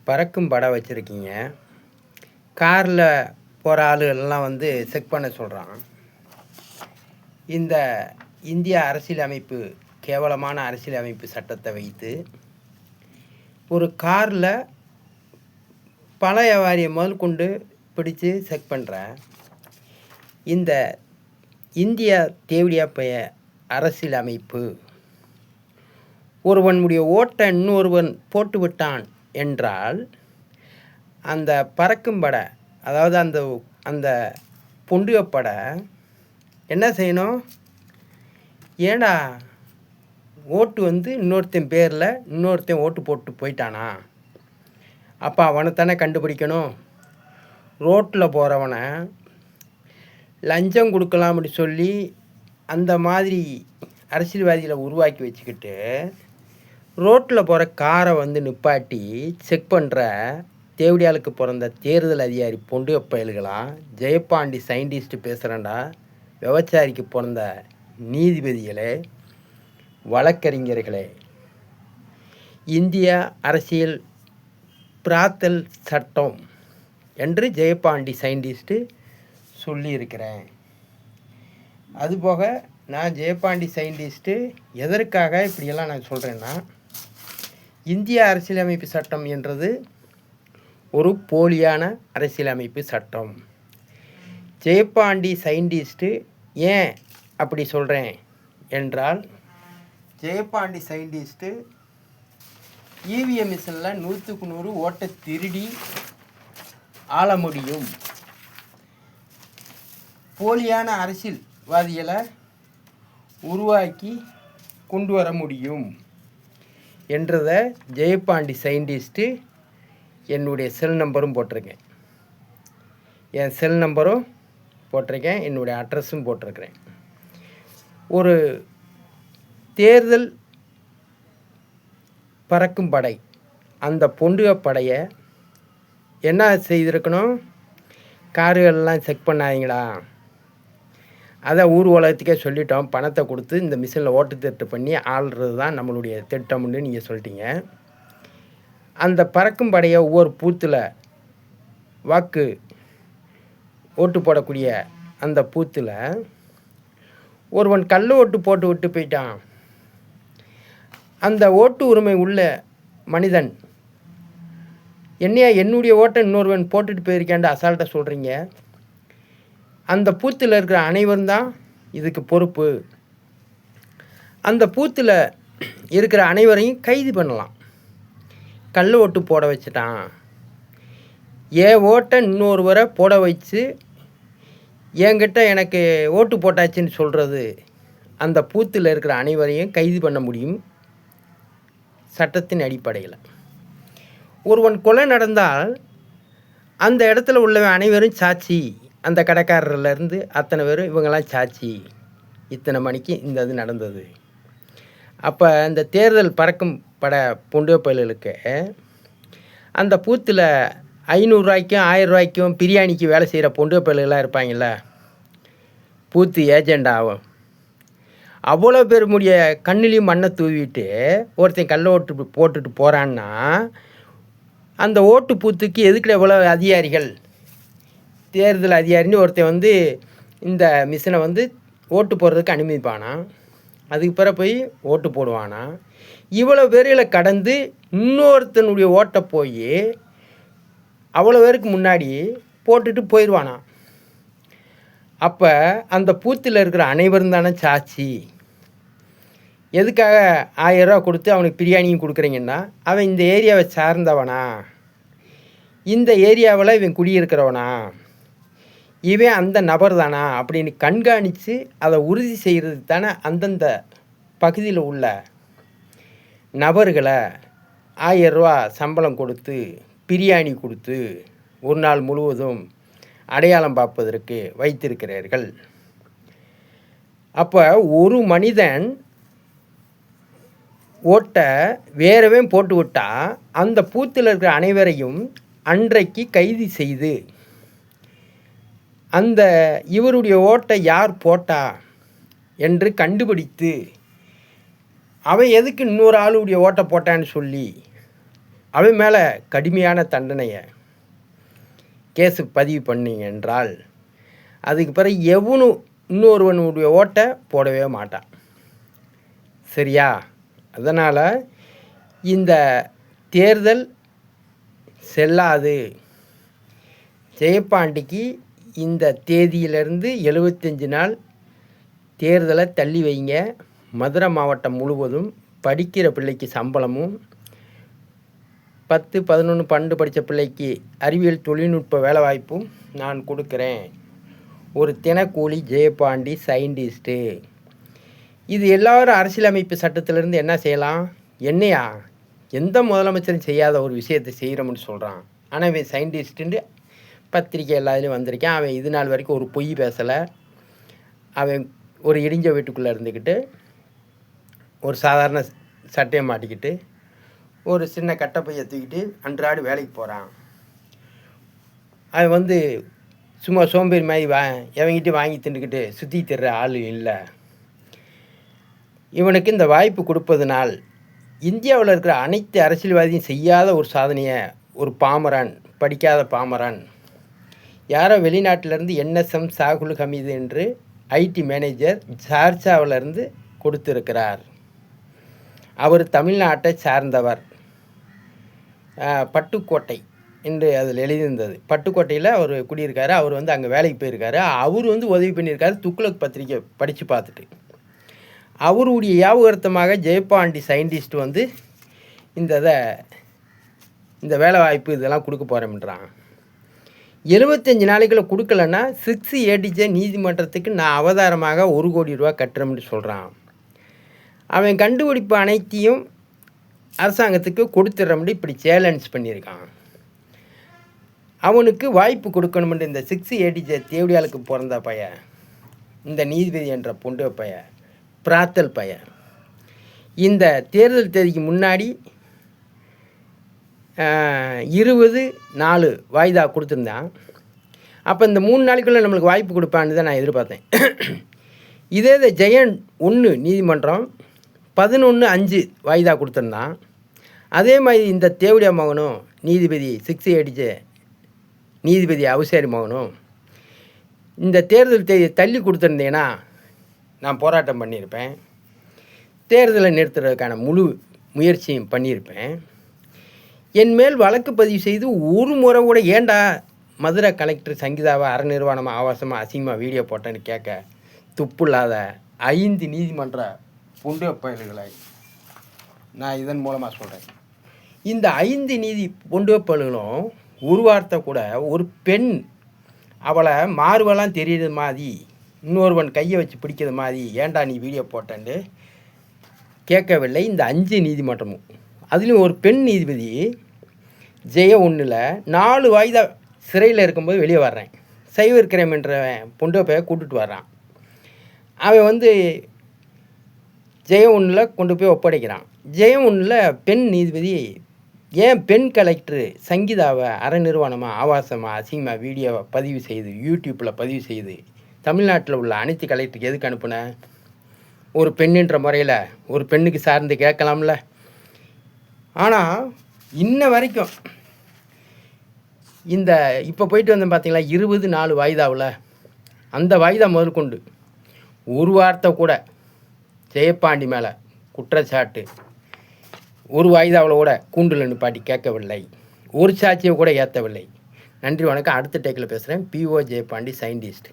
பறக்கும் படம் வச்சுருக்கீங்க. காரில் போகிற ஆளுகள்லாம் வந்து செக் பண்ண சொல்கிறான். இந்த இந்திய அரசியலமைப்பு கேவலமான அரசியலமைப்பு சட்டத்தை வைத்து ஒரு காரில் பல வியாபாரியை முதல் கொண்டு பிடிச்சு செக் பண்ணுற இந்த இந்தியா தேவடியா பைய அரசியலமைப்பு ஒருவனுடைய ஓட்டை இன்னொருவன் போட்டு விட்டான் என்றால் அந்த பறக்கும் படை, அதாவது அந்த அந்த பொண்டியப்படை என்ன செய்யணும்? ஏண்டா ஓட்டு வந்து இன்னொருத்தன் பேரில் இன்னொருத்தன் ஓட்டு போட்டு போயிட்டானா, அப்போ அவனைத்தானே கண்டுபிடிக்கணும். ரோட்டில் போகிறவனை லஞ்சம் கொடுக்கலாம்னு சொல்லி அந்த மாதிரி அரசியல்வாதிகளை உருவாக்கி வச்சுக்கிட்டு ரோட்டில் போகிற காரை வந்து நிப்பாட்டி செக் பண்ணுற தேவடியாளுக்கு பிறந்த தேர்தல் அதிகாரி பொண்டு பயல்களாம். ஜெயபாண்டி சயின்டிஸ்ட்டு பேசுகிறேன்டா. விவசாயிக்கு பிறந்த நீதிபதிகளே, வழக்கறிஞர்களே, இந்திய அரசியல் பிராத்தல் சட்டம் என்று ஜெயபாண்டி சயின்டிஸ்ட்டு சொல்லியிருக்கிறேன். அதுபோக நான் ஜெயபாண்டி சயின்டிஸ்ட்டு எதற்காக இப்படியெல்லாம் நான் சொல்கிறேன்னா, இந்திய அரசியலமைப்பு சட்டம் என்றது ஒரு போலியான அரசியலமைப்பு சட்டம். ஜெயபாண்டி சயின்டிஸ்ட்டு ஏன் அப்படி சொல்கிறேன் என்றால், ஜெயபாண்டி சயின்டிஸ்ட்டு இவிஎம் மிஷினில் 100க்கு 100 ஓட்டை திருடி ஆள முடியும், போலியான அரசியல்வாதிகளை உருவாக்கி கொண்டு வர முடியும் என்றதை ஜெயபாண்டி சயின்டிஸ்ட்டு என்னுடைய செல் நம்பரும் போட்டிருக்கேன். என் செல் நம்பரும் போட்டிருக்கேன், என்னுடைய அட்ரஸும் போட்டிருக்கிறேன். ஒரு தேர்தல் பறக்கும் படை, அந்த பொண்டுக படையை என்ன செய்திருக்கணும்? காருகள்லாம் செக் பண்ணாதீங்களா, அதை ஊர் உலகத்துக்கே சொல்லிட்டோம். பணத்தை கொடுத்து இந்த மிஷினில் ஓட்டு திருட்டு பண்ணி ஆள்றது தான் நம்மளுடைய திட்டம்னு நீங்கள் சொல்லிட்டீங்க. அந்த பறக்கும் படையை ஒவ்வொரு பூத்தில் வாக்கு ஓட்டு போடக்கூடிய அந்த பூத்தில் ஒருவன் கள்ள ஓட்டு போட்டு விட்டு போயிட்டான். அந்த ஓட்டு உரிமை உள்ள மனிதன் என்னுடைய ஓட்டை இன்னொருவன் போட்டுட்டு போயிருக்காண்டு அசால்ட்டாக சொல்கிறீங்க. அந்த பூத்தில் இருக்கிற அனைவரும் தான் இதுக்கு பொறுப்பு. அந்த பூத்தில் இருக்கிற அனைவரையும் கைது பண்ணலாம். கள்ள ஓட்டு போட வச்சுட்டான், ஓட்டை இன்னொருவரை போட வச்சு என்கிட்ட எனக்கு ஓட்டு போட்டாச்சுன்னு சொல்கிறது, அந்த பூத்தில் இருக்கிற அனைவரையும் கைது பண்ண முடியும் சட்டத்தின் அடிப்படையில். ஒருவன் கொலை நடந்தால் அந்த இடத்துல உள்ள அனைவரும் சாட்சி. அந்த கடைக்காரர்லேருந்து அத்தனை பேரும் இவங்கெல்லாம் சாட்சி, இத்தனை மணிக்கு இந்த இது நடந்தது. அப்போ இந்த தேர்தல் பறக்கும் பட பொண்டு பயலுக்கு அந்த பூத்தில் 500 ரூபாய்க்கும் 1000 ரூபாய்க்கும் பிரியாணிக்கு வேலை செய்கிற பொண்டு பயலுகளாக இருப்பாங்கள்ல, பூத்து ஏஜெண்ட் ஆகும். அவ்வளோ பேர் முடிய கண்ணிலையும் மண்ணை தூவிட்டு ஒருத்தன் கள்ள ஓட்டு போட்டுட்டு போகிறான்னா, அந்த ஓட்டு பூத்துக்கு எதுக்குள்ள எவ்வளோ அதிகாரிகள், தேர்தல் அதிகாரின்னு ஒருத்தன் வந்து இந்த மிஷினை வந்து ஓட்டு போடுறதுக்கு அனுமதிப்பானா, அதுக்கு பிறகு போய் ஓட்டு போடுவானா, இவ்வளோ பேர்களை கடந்து இன்னொருத்தனுடைய ஓட்டை போய் அவ்வளோ பேருக்கு முன்னாடி போட்டுட்டு போயிடுவானா. அப்போ அந்த பூத்தில் இருக்கிற அனைவரும் தானே சாட்சி. எதுக்காக 1000 ரூபா கொடுத்து அவனுக்கு பிரியாணியும் கொடுக்குறீங்கன்னா, அவன் இந்த ஏரியாவை சார்ந்தவனா, இந்த ஏரியாவில் இவன் குடியிருக்கிறவனா, இவன் அந்த நபர் தானா அப்படின்னு கண்காணித்து அதை உறுதி செய்கிறது தானே அந்தந்த பகுதியில் உள்ள நபர்களை 1000 ரூபா சம்பளம் கொடுத்து பிரியாணி கொடுத்து ஒரு நாள் முழுவதும் அடையாளம் பார்ப்பதற்கு வைத்திருக்கிறார்கள். அப்போ ஒரு மனிதன் ஓட்டை வேறவே போட்டு விட்டால் அந்த பூத்தில் இருக்கிற அனைவரையும் அன்றைக்கு கைது செய்து அந்த இவருடைய ஓட்டை யார் போட்டா என்று கண்டுபிடித்து அவன் எதுக்கு இன்னொரு ஆளுடைய ஓட்டை போட்டான்னு சொல்லி அவன் மேலே கடுமையான தண்டனையை கேஸு பதிவு பண்ணிங்க என்றால் அதுக்கு பிறகு எவனும் இன்னொருவனுடைய ஓட்டை போடவே மாட்டான். சரியா? அதனால் இந்த தேர்தல் செல்லாது. ஜெயபாண்டிக்கு இந்த தேதியிலிருந்து 75 நாள் தேர்தலை தள்ளி வைங்க. மதுரை மாவட்டம் முழுவதும் படிக்கிற பிள்ளைக்கு சம்பளமும் 10, 11, 12 படித்த பிள்ளைக்கு அறிவியல் தொழில்நுட்ப வேலைவாய்ப்பும் நான் கொடுக்குறேன். ஒரு தினக்கூலி ஜெயபாண்டி சயின்டிஸ்ட்டு. இது எல்லோரும் அரசியலமைப்பு சட்டத்திலேருந்து என்ன செய்யலாம்? என்னையா எந்த முதலமைச்சரும் செய்யாத ஒரு விஷயத்தை செய்கிறோம்னு சொல்கிறான். ஆனால் இவன் சயின்டிஸ்ட்டுன்னு பத்திரிக்கை எல்லாத்துலேயும் வந்திருக்கேன். அவன் இது நாள் வரைக்கும் ஒரு பொய் பேசலை. அவன் ஒரு இடிஞ்ச வீட்டுக்குள்ளே இருந்துக்கிட்டு ஒரு சாதாரண சட்டையை மாட்டிக்கிட்டு ஒரு சின்ன கட்டைப்பையை தூக்கிட்டு அன்றாடு வேலைக்கு போகிறான். அவன் சும்மா சோம்பேறி மாதிரி எவங்கிட்ட வாங்கி தின்னுக்கிட்டு சுற்றி தர்ற ஆள் இல்லை. இவனுக்கு இந்த வாய்ப்பு கொடுப்பதனால் இந்தியாவில் இருக்கிற அனைத்து அரசியல்வாதியும் செய்யாத ஒரு சாதனையை ஒரு பாமரன், படிக்காத பாமரன், யாரோ வெளிநாட்டிலேருந்து NSM சாகுல் ஹமீது என்று ஐடி மேனேஜர் ஜார்ஜாவிலேருந்து கொடுத்துருக்கிறார். அவர் தமிழ்நாட்டை சார்ந்தவர். பட்டுக்கோட்டை என்று அதில் எழுதியிருந்தது. பட்டுக்கோட்டையில் அவர் குடியிருக்காரு. அவர் அங்கே வேலைக்கு போயிருக்காரு. அவர் உதவி பண்ணியிருக்காரு. துக்ளக் பத்திரிக்கை படித்து பார்த்துட்டு அவருடைய ஞாபகார்த்தமாக ஜெயபாண்டி சயின்டிஸ்ட் இந்த வேலை வாய்ப்பு இதெல்லாம் கொடுக்க போகிறேன்றான். 75 நாளைக்குள்ள கொடுக்கலன்னா 6 ADJ நீதிமன்றத்துக்கு நான் அவதாரமாக 1 கோடி ரூபா கட்டுறோம்னு சொல்கிறான். அவன் கண்டுபிடிப்பு அனைத்தையும் அரசாங்கத்துக்கு கொடுத்துட்றோம்னு இப்படி சேலஞ்ச் பண்ணியிருக்கான். அவனுக்கு வாய்ப்பு கொடுக்கணும்னு இந்த 6 ADJ தேவடியாளுக்கு பிறந்த பையன், இந்த நீதிபதி என்ற பொண்டு பையன், பிராத்தல் பையன், இந்த தேர்தல் தேதிக்கு முன்னாடி 20 வாய்தா கொடுத்துருந்தான். அப்போ இந்த 3 நாளைக்குள்ளே நம்மளுக்கு வாய்ப்பு கொடுப்பான்னு தான் நான் எதிர்பார்த்தேன். இதே ஜெயன் 1 நீதிமன்றம் 11/5 வாய்தா கொடுத்துருந்தான். அதே மாதிரி இந்த தேவடியா மகனும் நீதிபதி 6 ADJ நீதிபதி அவுசேரி மகனும் இந்த தேர்தல் தேதியை தள்ளி கொடுத்துருந்தேன்னா நான் போராட்டம் பண்ணியிருப்பேன். தேர்தலை நிறுத்துறதுக்கான முழு முயற்சியும் பண்ணியிருப்பேன். என் மேல் வழக்கு பதிவு செய்து ஒரு முறை கூட ஏண்டா மதுரை கலெக்டர் சங்கீதாவை அறநிர்வாணமாக ஆபாசமாக அசிங்கமாக வீடியோ போட்டேன்னு கேட்க துப்புள்ளாத 5 நீதிமன்ற புண்டு பயல்களை நான் இதன் மூலமாக சொல்கிறேன். இந்த 5 நீதி புண்டு பயல்களும் ஒரு வார்த்தை கூட ஒரு பெண் அவளை மார்பெல்லாம் தெரியுது மாதிரி இன்னொருவன் கையை வச்சு பிடிக்கிற மாதிரி ஏண்டா நீ வீடியோ போட்டேன்னு கேட்கவில்லை இந்த 5 நீதிமன்றமும். அதுலேயும் ஒரு பெண் நீதிபதி ஜெய 1ல் 4 வாய்தா சிறையில் இருக்கும்போது வெளியே வர்றேன். சைவர் கிரைம் என்ற பொண்டை போய் கூட்டுட்டு வர்றான். அவன் ஜெய 1ல் கொண்டு போய் ஒப்படைக்கிறான். ஜெய 1ல் பெண் நீதிபதி ஏன் பெண் கலெக்டரு சங்கீதாவை அறநிர்வாணமாக ஆபாசமாக அசிங்கமாக வீடியோவை பதிவு செய்து யூடியூப்பில் பதிவு செய்து தமிழ்நாட்டில் உள்ள அனைத்து கலெக்டருக்கு எதுக்கு அனுப்புன? ஒரு பெண்ணுன்ற முறையில் ஒரு பெண்ணுக்கு சார்ந்து கேட்கலாம்ல. ஆனால் இன்ன வரைக்கும் இந்த இப்போ போயிட்டு வந்தேன் பார்த்தீங்களா 20 வாய்தாவில், அந்த வாய்தா முதல் கொண்டு ஒரு வார்த்தை கூட ஜெயபாண்டி மேலே குற்றச்சாட்டு ஒரு வாய்தாவில் கூட கூண்டில் நிப்பாட்டி கேட்கவில்லை. ஒரு சாட்சியை கூட ஏற்றவில்லை. நன்றி, வணக்கம். அடுத்த டேக்கில் பேசுகிறேன். PO Jayapandi scientist.